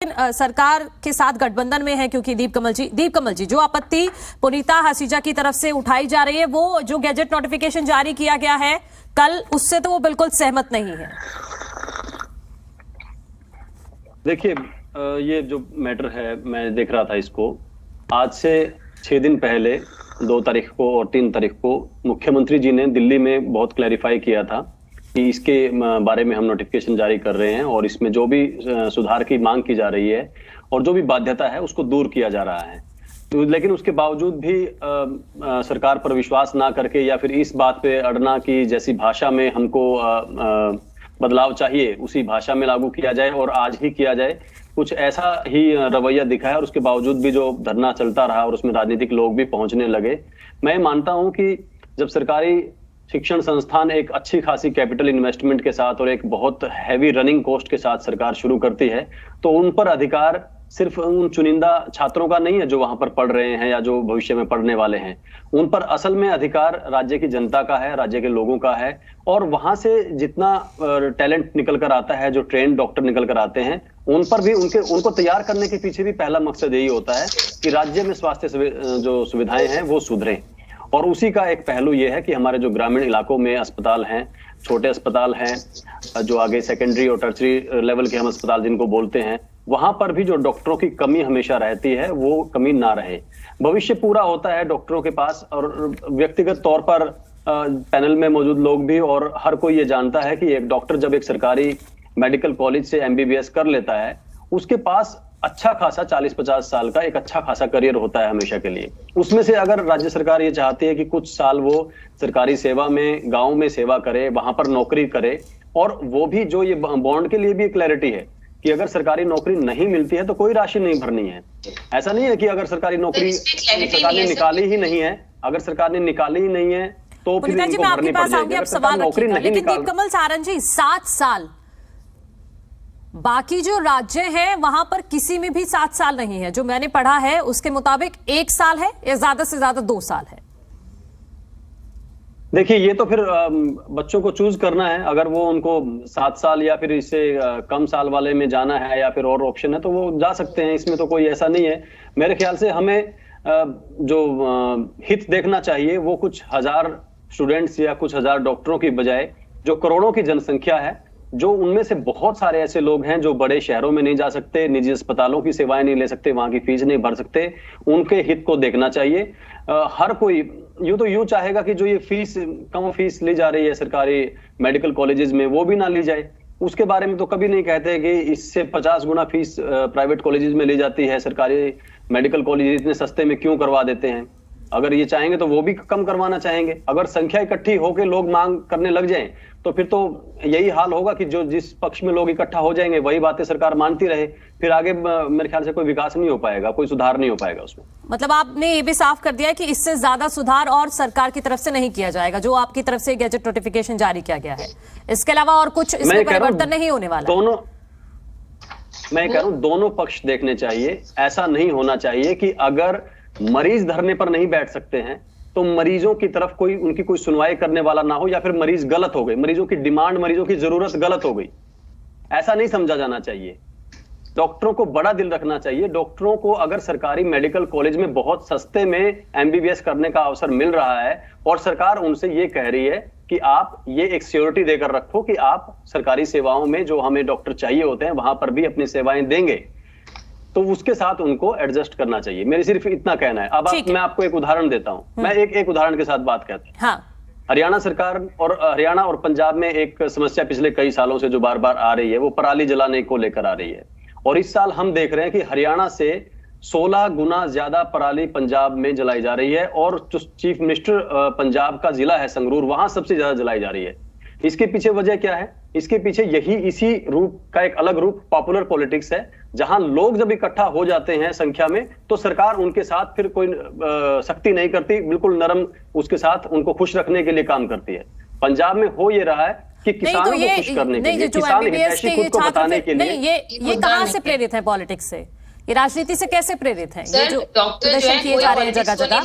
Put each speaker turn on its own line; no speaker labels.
सरकार के साथ गठबंधन में है क्योंकि दीप कमल जी जो आपत्ति पुनीता हसीजा की तरफ से उठाई जा रही है, वो जो गैजेट नोटिफिकेशन जारी किया गया है कल, उससे तो वो बिल्कुल सहमत नहीं है।
देखिए, ये जो मैटर है, मैं देख रहा था इसको, आज से 6 दिन पहले 2 तारीख को और 3 तारीख को मुख्यमंत्री जी ने दिल्ली में बहुत क्लैरिफाई किया था कि इसके बारे में हम नोटिफिकेशन जारी कर रहे हैं और इसमें जो भी सुधार की मांग की जा रही है और जो भी बाध्यता है उसको दूर किया जा रहा है। तो लेकिन उसके बावजूद भी सरकार पर विश्वास ना करके या फिर इस बात पे अड़ना कि जैसी भाषा में हमको बदलाव चाहिए उसी भाषा में लागू किया जाए और आज ही किया जाए, कुछ ऐसा ही रवैया दिखा है। और उसके बावजूद भी जो धरना चलता रहा और उसमें राजनीतिक लोग भी पहुंचने लगे। मैं मानता हूं कि जब सरकारी शिक्षण संस्थान एक अच्छी खासी कैपिटल इन्वेस्टमेंट के साथ और एक बहुत हैवी रनिंग कॉस्ट के साथ सरकार शुरू करती है तो उन पर अधिकार सिर्फ उन चुनिंदा छात्रों का नहीं है जो वहां पर पढ़ रहे हैं या जो भविष्य में पढ़ने वाले हैं। उन पर असल में अधिकार राज्य की जनता का है, राज्य के लोगों का है। और वहां से जितना टैलेंट निकल कर आता है, जो ट्रेन डॉक्टर निकल कर आते हैं, उन पर भी उनको तैयार करने के पीछे भी पहला मकसद यही होता है कि राज्य में स्वास्थ्य जो सुविधाएं हैं वो सुधरें। और उसी का एक पहलू ये है कि हमारे जो ग्रामीण इलाकों में अस्पताल हैं, छोटे अस्पताल हैं, जो आगे सेकेंडरी और टर्शरी लेवल के हम अस्पताल जिनको बोलते हैं, वहां पर भी जो डॉक्टरों की कमी हमेशा रहती है वो कमी ना रहे। भविष्य पूरा होता है डॉक्टरों के पास और व्यक्तिगत तौर पर पैनल में मौजूद लोग भी और हर कोई ये जानता है कि एक डॉक्टर जब एक सरकारी मेडिकल कॉलेज से MBBS कर लेता है, उसके पास अच्छा खासा 40-50 साल का एक अच्छा खासा करियर होता है हमेशा के लिए। उसमें से अगर राज्य सरकार ये चाहती है कि कुछ साल वो सरकारी सेवा में गांव में सेवा करे, वहां पर नौकरी करे, और वो भी जो ये बॉन्ड के लिए भी क्लैरिटी है कि अगर सरकारी नौकरी नहीं मिलती है तो कोई राशि नहीं भरनी है। ऐसा नहीं है कि अगर सरकारी नौकरी सरकार ने निकाली ही नहीं है, अगर सरकार ने निकाली ही नहीं है तो फिर इनको भरनी पड़ जाएगी। नौकरी नहीं निकाल।
कमल सारन जी, 7 साल, बाकी जो राज्य हैं वहां पर किसी में भी 7 साल नहीं है। जो मैंने पढ़ा है उसके मुताबिक 1 साल है या ज्यादा से ज्यादा 2 साल है।
देखिए, ये तो फिर बच्चों को चूज करना है। अगर वो उनको 7 साल या फिर इससे कम साल वाले में जाना है या फिर और ऑप्शन है तो वो जा सकते हैं। इसमें तो कोई ऐसा नहीं है। मेरे ख्याल से हमें जो हित देखना चाहिए वो कुछ हजार स्टूडेंट्स या कुछ हजार डॉक्टरों की बजाय जो करोड़ों की जनसंख्या है, जो उनमें से बहुत सारे ऐसे लोग हैं जो बड़े शहरों में नहीं जा सकते, निजी अस्पतालों की सेवाएं नहीं ले सकते, वहां की फीस नहीं भर सकते, उनके हित को देखना चाहिए। हर कोई यूं चाहेगा कि जो ये कम फीस ली जा रही है सरकारी मेडिकल कॉलेजेस में वो भी ना ली जाए। उसके बारे में तो कभी नहीं कहते कि इससे 50 गुना फीस प्राइवेट कॉलेजेस में ली जाती है, सरकारी मेडिकल कॉलेज इतने सस्ते में क्यों करवा देते हैं। अगर ये चाहेंगे तो वो भी कम करवाना चाहेंगे। अगर संख्या इकट्ठी होकर लोग मांग करने लग जाएं तो फिर तो यही हाल होगा कि जो जिस पक्ष में लोग इकट्ठा हो जाएंगे वही बातें सरकार मानती रहे। फिर आगे मेरे ख्याल से कोई विकास नहीं हो पाएगा, कोई सुधार नहीं हो पाएगा उसमें।
मतलब आपने ये भी साफ कर दिया है कि इससे ज्यादा सुधार और सरकार की तरफ से नहीं किया जाएगा, जो आपकी तरफ से गैजेट नोटिफिकेशन जारी किया गया है। इसके अलावा और कुछ इसमें परिवर्तन नहीं होने वाला।
मैं कह रहा हूं दोनों पक्ष देखने चाहिए। ऐसा नहीं होना चाहिए कि अगर मरीज धरने पर नहीं बैठ सकते हैं तो मरीजों की तरफ उनकी कोई सुनवाई करने वाला ना हो, या फिर मरीज गलत हो गए, मरीजों की डिमांड, मरीजों की जरूरत गलत हो गई, ऐसा नहीं समझा जाना चाहिए। डॉक्टरों को बड़ा दिल रखना चाहिए। डॉक्टरों को अगर सरकारी मेडिकल कॉलेज में बहुत सस्ते में MBBS करने का अवसर मिल रहा है और सरकार उनसे ये कह रही है कि आप ये एक सिक्योरिटी देकर रखो कि आप सरकारी सेवाओं में जो हमें डॉक्टर चाहिए होते हैं वहां पर भी अपनी सेवाएं देंगे, तो उसके साथ उनको एडजस्ट करना चाहिए। मेरे सिर्फ इतना कहना है। अब मैं आपको एक उदाहरण देता हूं। मैं एक उदाहरण के साथ बात करता हूं।
हाँ।
हरियाणा और पंजाब में एक समस्या पिछले कई सालों से जो बार बार आ रही है वो पराली जलाने को लेकर आ रही है। और इस साल हम देख रहे हैं कि हरियाणा से 16 गुना ज्यादा पराली पंजाब में जलाई जा रही है और जो चीफ मिनिस्टर पंजाब का जिला है संगरूर, वहां सबसे ज्यादा जलाई जा रही है। इसके पीछे वजह क्या है? इसके पीछे इसी रूप का एक अलग रूप पॉपुलर पॉलिटिक्स है, जहां लोग जब इकट्ठा हो जाते हैं संख्या में तो सरकार उनके साथ फिर कोई सख्ती नहीं करती, बिल्कुल नरम उसके साथ उनको खुश रखने के लिए काम करती है। पंजाब में हो ये रहा है कि किसानों को खुश करने के लिए, किसान हितैषी खुद को बताने के लिए।
ये कहां से प्रेरित है पॉलिटिक्स से? ये राजनीति से कैसे प्रेरित है? ये जो प्रदर्शन किए जा रहे हैं जगह जगह।